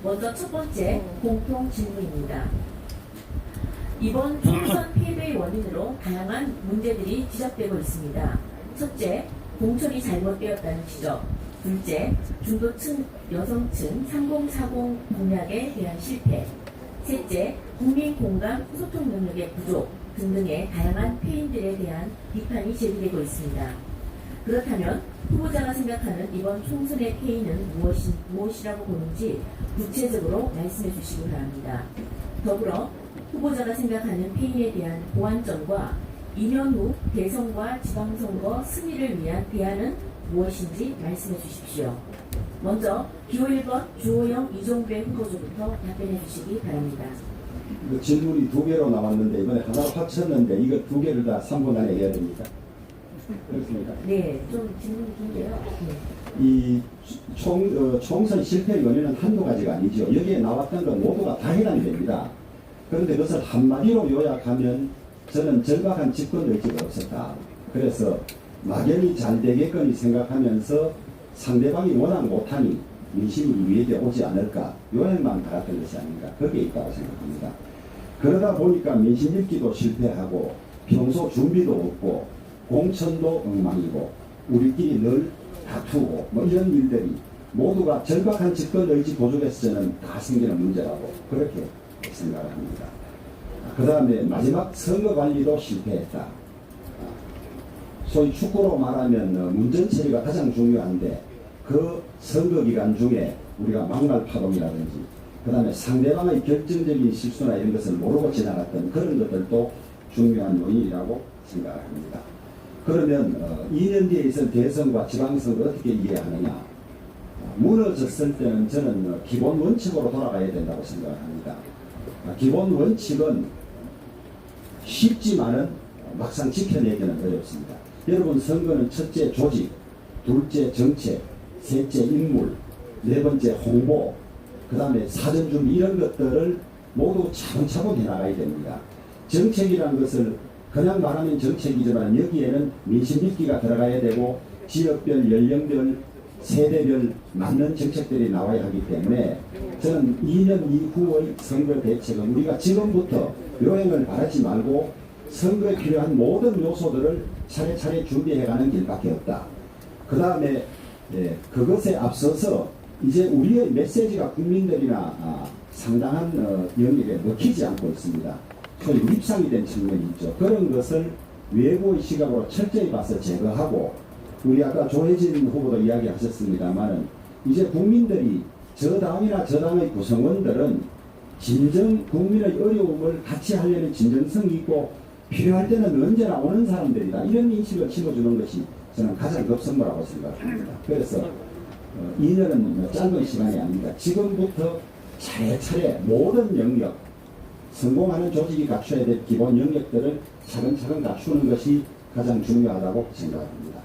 먼저 첫 번째 공통 질문입니다. 이번 총선 패배의 원인으로 다양한 문제들이 지적되고 있습니다. 첫째, 공천이 잘못되었다는 지적. 둘째, 중도층, 여성층 3040 공약에 대한 실패. 셋째, 국민 공감 소통 능력의 부족 등등의 다양한 패인들에 대한 비판이 제기되고 있습니다. 그렇다면 후보자가 생각하는 이번 총선의 패인은 무엇이라고 보는지 구체적으로 말씀해 주시기 바랍니다. 더불어 후보자가 생각하는 패인에 대한 보완점과 2년 후 대선과 지방선거 승리를 위한 대안은 무엇인지 말씀해 주십시오. 먼저 기호 1번 주호영 이종배 후보자부터 답변해 주시기 바랍니다. 그 질문이 두 개로 나왔는데 이번에 하나로 합쳤는데 이거 두 개를 다 3분 안에 해야 됩니다. 그렇습니까? 네, 좀 질문이 긴데요. 네. 이 총선 실패의 원인은 한두 가지가 아니죠. 여기에 나왔던 건 모두가 다 해당이 됩니다. 그런데 그것을 한마디로 요약하면 저는 절박한 집권 의지가 없었다. 그래서 막연히 잘 되겠거니 생각하면서 상대방이 워낙 못하니 민심이 위에 오지 않을까 요약만 달았던 것이 아닌가 거기에 있다고 생각합니다. 그러다 보니까 민심 읽기도 실패하고 평소 준비도 없고 공천도 엉망이고 우리끼리 늘 다투고 뭐 이런 일들이 모두가 절박한 집권 의지 부족에서 저는 다 생기는 문제라고 그렇게 생각을 합니다. 그 다음에 마지막 선거 관리도 실패했다. 소위 축구로 말하면 문전 처리가 가장 중요한데 그 선거 기간 중에 우리가 막말 파동이라든지 그 다음에 상대방의 결정적인 실수나 이런 것을 모르고 지나갔던 그런 것들도 중요한 요인이라고 생각합니다. 그러면 2년 뒤에 있을 대선과 지방선거 어떻게 이해하느냐. 무너졌을 때는 저는 기본 원칙으로 돌아가야 된다고 생각합니다. 기본 원칙은 쉽지만은 막상 지켜내기는 어렵습니다. 여러분 선거는 첫째 조직, 둘째 정책, 셋째 인물, 네 번째 홍보, 그 다음에 사전준비 이런 것들을 모두 차분차분 해나가야 됩니다. 정책이라는 것을 그냥 말하면 정책이지만 여기에는 민심 읽기가 들어가야 되고 지역별, 연령별, 세대별 맞는 정책들이 나와야 하기 때문에 저는 2년 이후의 선거 대책은 우리가 지금부터 요행을 바라지 말고 선거에 필요한 모든 요소들을 차례차례 준비해가는 길밖에 없다. 그 다음에 그것에 앞서서 이제 우리의 메시지가 국민들이나 상당한 영역에 먹히지 않고 있습니다. 소위 립상이 된 측면이 있죠. 그런 것을 외부의 시각으로 철저히 봐서 제거하고 우리 아까 조혜진 후보도 이야기하셨습니다만은 이제 국민들이 저 당이나 저 당의 구성원들은 진정 국민의 어려움을 같이 하려는 진정성이 있고 필요할 때는 언제나 오는 사람들이다. 이런 인식을 심어주는 것이 저는 가장 급선무라고 생각합니다. 그래서 2년은 짧은 시간이 아닙니다. 지금부터 차례차례 모든 영역 성공하는 조직이 갖춰야 될 기본 영역들을 차근차근 갖추는 것이 가장 중요하다고 생각합니다.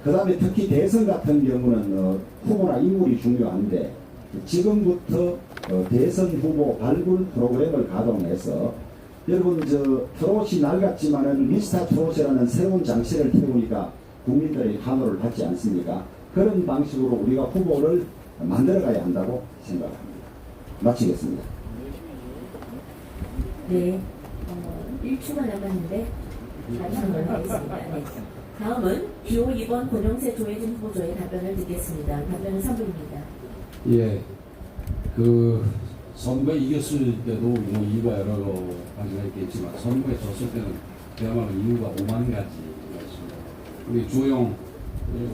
그 다음에 특히 대선 같은 경우는 후보나 인물이 중요한데 지금부터 대선 후보 발굴 프로그램을 가동해서 여러분 트롯이 낡았지만은 미스터 트롯이라는 새로운 장치를 태우니까 국민들의 환호를 받지 않습니까? 그런 방식으로 우리가 후보를 만들어가야 한다고 생각합니다. 마치겠습니다. 네, 1초가 남았는데 다시 한번 하겠습니다. 네. 다음은 기호 2번 권영세 조혜진 후보자의 답변을 듣겠습니다. 답변은 3분입니다. 예, 선거에 이겼을 때도 뭐 이유가 여러 가지가 있겠지만 선거에 졌을 때는 그야말로 이유가 5만 가지였습니다. 우리 주호영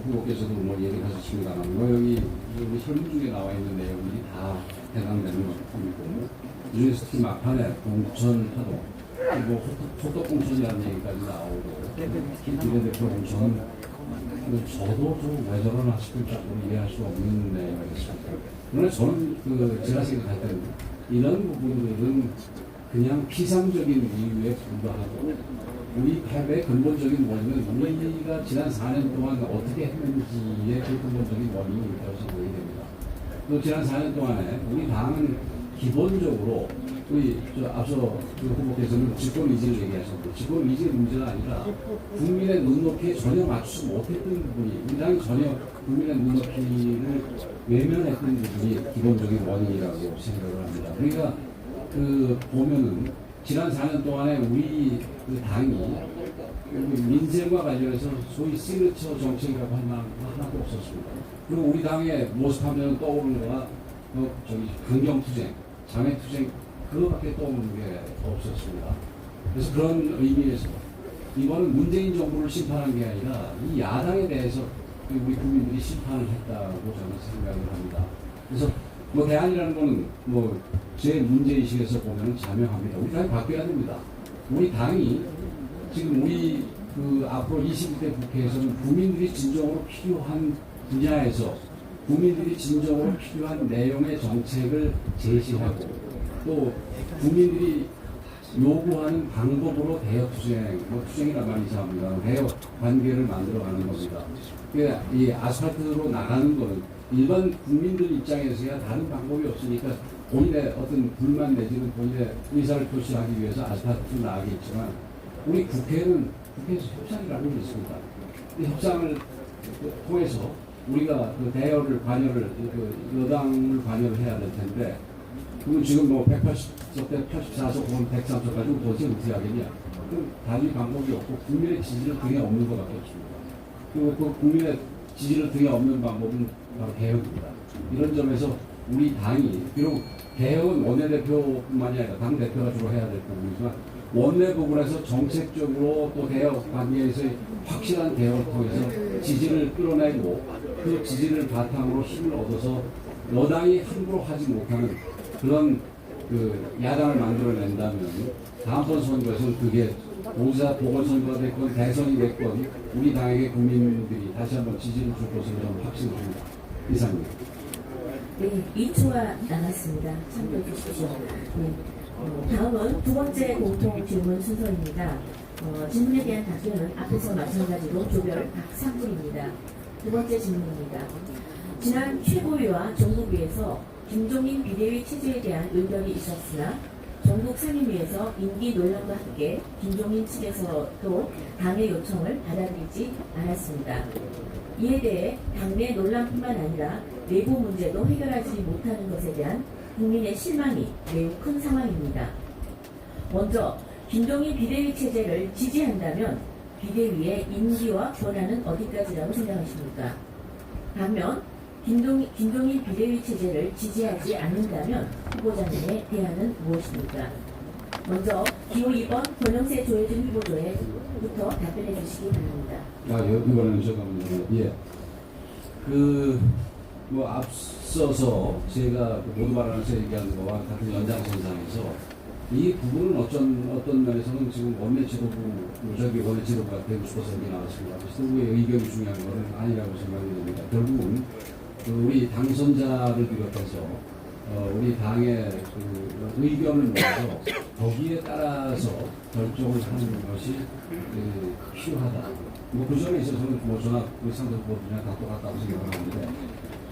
후보께서도 뭐 얘기하셨습니다만 여기 설문 중에 나와 있는 내용들이 다 해당되는 것이고 그중에서 특히 막판에 공천 파동 그리고 호떡 공천이라는 얘기까지 나오고 비례대표 공천은 저도 좀 왜 저러나 싶을 정도로 이해할 수 없는 내용이었습니다. 그러나 저는 제가 생각할 때는 이런 부분들은 그냥 피상적인 이유에 불과하고 우리 패배의 근본적인 원인은 우리가 지난 4년 동안 어떻게 했는지의 그 근본적인 원인이 있다고 생각이 됩니다. 또 지난 4년 동안에 우리 당은 기본적으로 우리 앞서 그 후보께서는 집권 의지를 얘기하셨는데 집권 의지의 문제가 아니라 국민의 눈높이에 전혀 맞추지 못했던 부분이 우리 당이 전혀 국민의 눈높이를 외면했던 부분이 기본적인 원인이라고 생각을 합니다. 그러니까 그 보면은 지난 4년 동안에 우리 그 당이 민생과 관련해서 소위 시그니처 정책이라고 할 만한 거 하나도 없었습니다. 그리고 우리 당의 모습하면 떠오르는 거가 강경투쟁, 장애투쟁 그거밖에 떠오르는 게 없었습니다. 그래서 그런 의미에서 이번은 문재인 정부를 심판한 게 아니라 이 야당에 대해서 우리 국민들이 심판을 했다고 저는 생각을 합니다. 그래서 뭐 대안이라는 거는 뭐 제 문제의식에서 보면 자명합니다. 우리 당이 바뀌어야 됩니다. 우리 당이 지금 우리 그 앞으로 21대 국회에서는 국민들이 진정으로 필요한 분야에서 국민들이 진정으로 필요한 내용의 정책을 제시하고 또 국민들이 요구하는 방법으로 대여 투쟁, 뭐 투쟁이란 말이 이상합니다. 대여 관계를 만들어가는 겁니다. 그러니까 이 아스팔트로 나가는 거는 일반 국민들 입장에서야 다른 방법이 없으니까 본인의 어떤 불만 내지는 본인의 의사를 표시하기 위해서 아스팔트로 나가겠지만 우리 국회에서 협상이라는 게 있습니다. 이 협상을 통해서 우리가 그 대여를 관여를 여당을 관여를 해야 될 텐데 그럼 지금 뭐 180석 대 84석 혹은 103석 가지고 도대체 어떻게 하겠냐? 그럼 단위 방법이 없고 국민의 지지를 등에 없는 것밖에 없습니다. 그리고 그 국민의 지지를 등에 없는 방법은 바로 개혁입니다. 이런 점에서 우리 당이 비록 개혁은 원내대표뿐만이 아니라 당대표가 주로 해야 될 부분이지만 원내 부분에서 정책적으로 또 개혁 관계에서의 확실한 개혁을 통해서 지지를 끌어내고 그 지지를 바탕으로 힘을 얻어서 여당이 함부로 하지 못하는 그런 그 야당을 만들어낸다면 다음번 선거에서는 그게 도지사 보궐선거가 됐건 대선이 됐건 우리 당에게 국민들이 다시 한번 지지를 줄 것으로 저는 확신합니다. 이상입니다. 네, 2초가 남았습니다. 참고해 주십시오. 네. 다음은 두 번째 공통 질문 순서입니다. 질문에 대한 답변은 앞에서 마찬가지로 조별 각 3분입니다. 두 번째 질문입니다. 지난 최고위와 정부위에서 김종인 비대위 체제에 대한 의견이 있었으나 전국 상임위에서 임기 논란과 함께 김종인 측에서도 당의 요청을 받아들이지 않았습니다. 이에 대해 당내 논란뿐만 아니라 내부 문제도 해결하지 못하는 것에 대한 국민의 실망이 매우 큰 상황입니다. 먼저 김종인 비대위 체제를 지지한다면 비대위의 임기와 권한은 어디까지라고 생각하십니까? 반면 김종인 비대위 체제를 지지하지 않는다면 후보자님의 대안은 무엇입니까? 먼저 기호 2번 권영세 조혜준 후보조에부터 답변해 주시기 바랍니다. 이거는 잠깐만요. 예. 뭐 앞서서 제가 모두 발언에서 얘기한 거와 같은 연장선상에서 이 부분은 어떤 면에서는 지금 원내 지도부, 원내 지도부가 되고 싶어서 여기 나왔습니다. 지도부의 의견이 중요한 것은 아니라고 생각이 됩니다. 결국은 우리 당선자를 비롯해서 우리 당의 그 의견을 모아서 거기에 따라서 결정을 하는 것이 필요하다. 뭐 그 점에 있어서는 뭐 저나 우리 상대 후보들이랑 다 똑같다고 생각을 하는데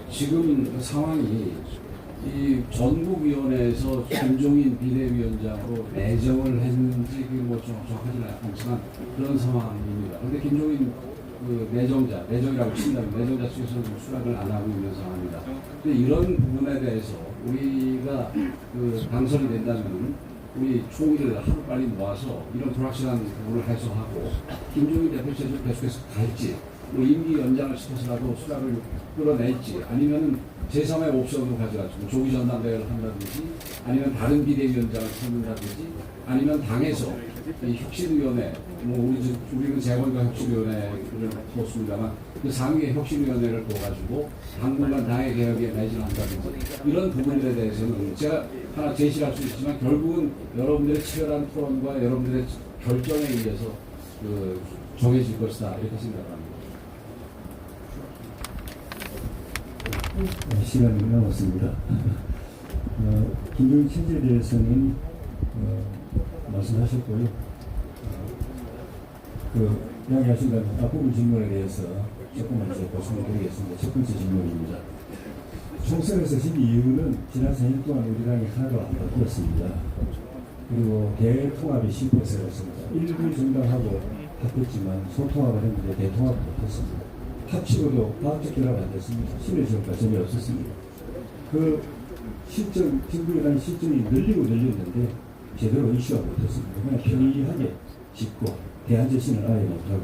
지금 상황이 이 전국위원회에서 김종인 비대위원장으로 내정을 했는지 뭐 정확하지는 않지만 그런 상황입니다. 그런데 김종인 그 내정이라고 친다면 내정자 측에서는 수락을 안 하고 있는 상황입니다. 근데 이런 부분에 대해서 우리가 그 당선이 된다면 우리 총의를 하루빨리 모아서 이런 불확실한 부분을 해소하고 김종인 대표 체제를 계속해서 갈지 임기 연장을 시켜서라도 수락을 끌어낼지 아니면은 제3의 옵션으로 가져가지고 조기 전당대회를 한다든지 아니면 다른 비대위원장을 찾는다든지 아니면 당에서 이 혁신위원회 뭐 우리는 재원과 혁신위원회를 뒀습니다만 그 상위의 혁신위원회를 둬가지고 당분간 당의 개혁에 매진한다든지 이런 부분에 대해서는 제가 하나 제시할 수 있지만 결국은 여러분들의 치열한 토론과 여러분들의 결정에 의해서 정해질 것이다 이렇게 생각합니다. 시간이 남았습니다. 김종인 체제에 대해서는 말씀하셨고요. 이야기하신 앞부분 질문에 대해서 조금만 이제 보충을 드리겠습니다. 첫 번째 질문입니다. 총선에서 진 이유는 지난 4년 동안 우리 당이 하나도 안 바뀌었습니다. 그리고 대통합이 실패했습니다. 일부 정당하고 합했지만 소통합을 했는데 대통합을 못했습니다. 합치고도 과학적 결합 안 됐습니다. 신뢰적과 전혀 없었습니다. 그 실정, 정부에 실정이 늘렸는데 제대로 이슈가 못했습니다. 그냥 편리하게 짓고 대안제시는 아예 못하고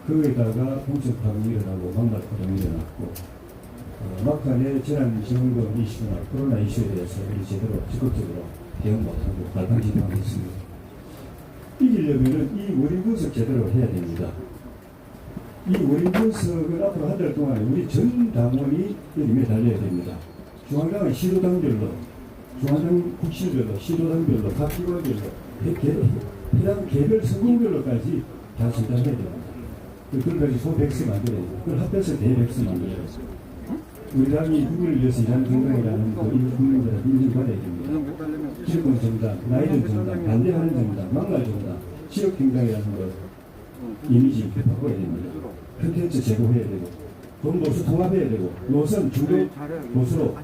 거기에다가 공천파동이 일어나고 막말파동이 일어났고 막판에 재난지원금 이슈나 코로나 이슈에 대해서 제대로 적극적으로 대응 못하고 발방지탕했습니다. 이기려면 이 원인 분석 제대로 해야 됩니다. 이 원인 분석을 앞으로 한 달 동안 우리 전 당원이 여기 매달려야 됩니다. 중앙당은 시도당별로, 중앙당 국실별로, 시도당별로, 각 기관별로, 해당 개별 성공별로까지 다 진단해야 됩니다. 그걸까지 소백스 만들어야 됩니다. 그걸 합해서 대백스 만들어야 됩니다. 우리 당이 누구를 위해서 일하는 정당이라는 그 국민들은 인정받아야 됩니다. 질권 정당, 나이든 정당, 반대하는 정당, 막말 정당, 지역 정당이라는 걸 이미지 바꿔야 됩니다. 컨텐츠 제고해야 되고, 본보수 통합해야 되고, 노선 중도 보수로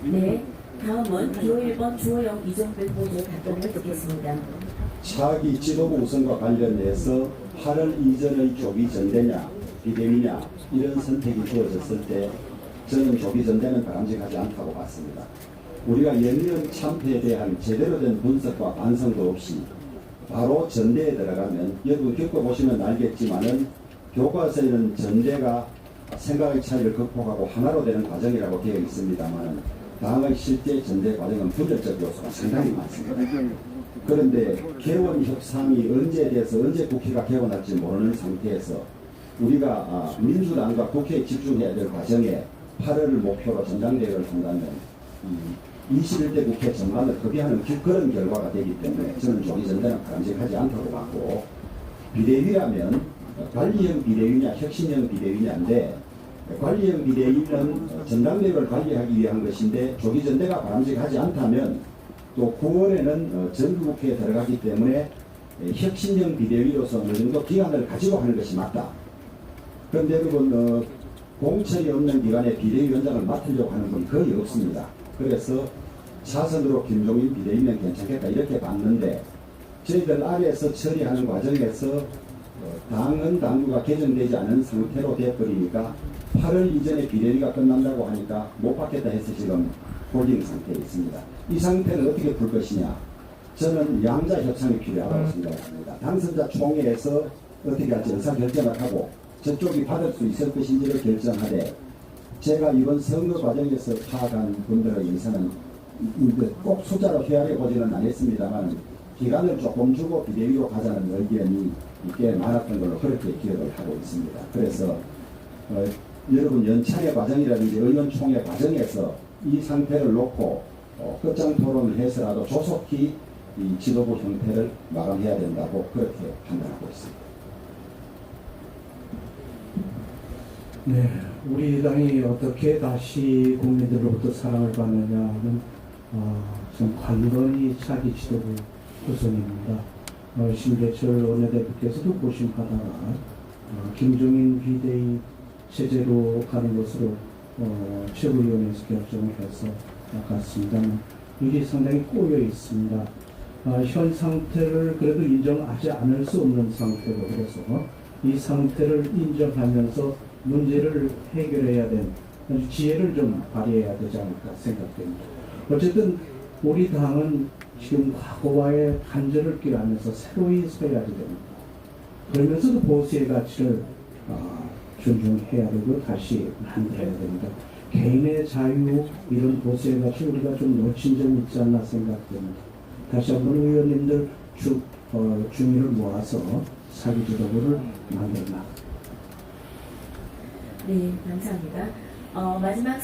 네, 다음은 기호 1번 주호영 이정별 후보자의 답변을 듣겠습니다. 차기 지도부 우선과 관련해서 8월 이전의 조기 전대냐 비대위냐 이런 선택이 주어졌을 때 저는 조기 전대는 바람직하지 않다고 봤습니다. 우리가 연이은 참패에 대한 제대로 된 분석과 반성도 없이 바로 전대에 들어가면 여러분 겪어보시면 알겠지만은 교과서에는 전대가 생각의 차이를 극복하고 하나로 되는 과정이라고 되어 있습니다만 당의 실제 전대 과정은 분열적 요소가 상당히 많습니다. 그런데 개원 협상이 언제에 대해서 언제 국회가 개원할지 모르는 상태에서 우리가 민주당과 국회에 집중해야 될 과정에 8월을 목표로 전당대회를 한다면 21대 국회 전반을 급이하는 그런 결과가 되기 때문에 저는 조기 전대는 바람직하지 않다고 봤고 비대위라면 관리형 비대위냐 혁신형 비대위냐인데 관리형 비대위는 전당대회를 관리하기 위한 것인데 조기 전대가 바람직하지 않다면 또 9월에는 정기국회에 들어가기 때문에 혁신형 비대위로서 어느 정도 기간을 가지고 하는 것이 맞다. 그런데 여러분 공천이 없는 기간에 비대위원장을 맡으려고 하는 분 거의 없습니다. 그래서 사선으로 김종인 비대위면 괜찮겠다 이렇게 봤는데 저희들 아래에서 처리하는 과정에서 당은 당규가 개정되지 않은 상태로 돼버리니까 8월 이전에 비대위가 끝난다고 하니까 못 받겠다 해서 지금 홀딩 상태에 있습니다. 이 상태를 어떻게 풀 것이냐? 저는 양자 협상이 필요하다고 생각합니다. 당선자 총회에서 어떻게 할지 의사결정을 하고 저쪽이 받을 수 있을 것인지를 결정하되 제가 이번 선거 과정에서 파악한 분들의 의사는 꼭 숫자로 헤아려 보지는 않았습니다만 기간을 조금 주고 비대위로 가자는 의견이 꽤 많았던 걸로 그렇게 기억을 하고 있습니다. 그래서 여러분 연창의 과정이라든지 의원총회 과정에서 이 상태를 놓고 끝장 토론을 해서라도 조속히 이 지도부 형태를 마감해야 된다고 그렇게 판단하고 있습니다. 네, 우리 당이 어떻게 다시 국민들로부터 사랑을 받느냐는 좀 관건이 차기 지도부 구성입니다. 심재철 원내대표께서도 고심하다가 김종인 비대위 체제로 가는 것으로 최고위원회에서 결정을 해서 갔습니다만 이게 상당히 꼬여 있습니다. 현 상태를 그래도 인정하지 않을 수 없는 상태고 그래서 이 상태를 인정하면서 문제를 해결해야 되는 지혜를 좀 발휘해야 되지 않을까 생각됩니다. 어쨌든 우리 당은 지금 과거와의 단절을 끼라면서 새로이 서야지 됩니다. 그러면서도 보수의 가치를 존중해야 되고 다시 만들어야 됩니다. 개인의 자유 이런 보수의 가치 우리가 좀 놓친 점이 있지 않나 생각됩니다. 다시 한번 의원님들 주민을 모아서 사기 지도부를 만들어 나갑니다. 네, 감사합니다. 마지막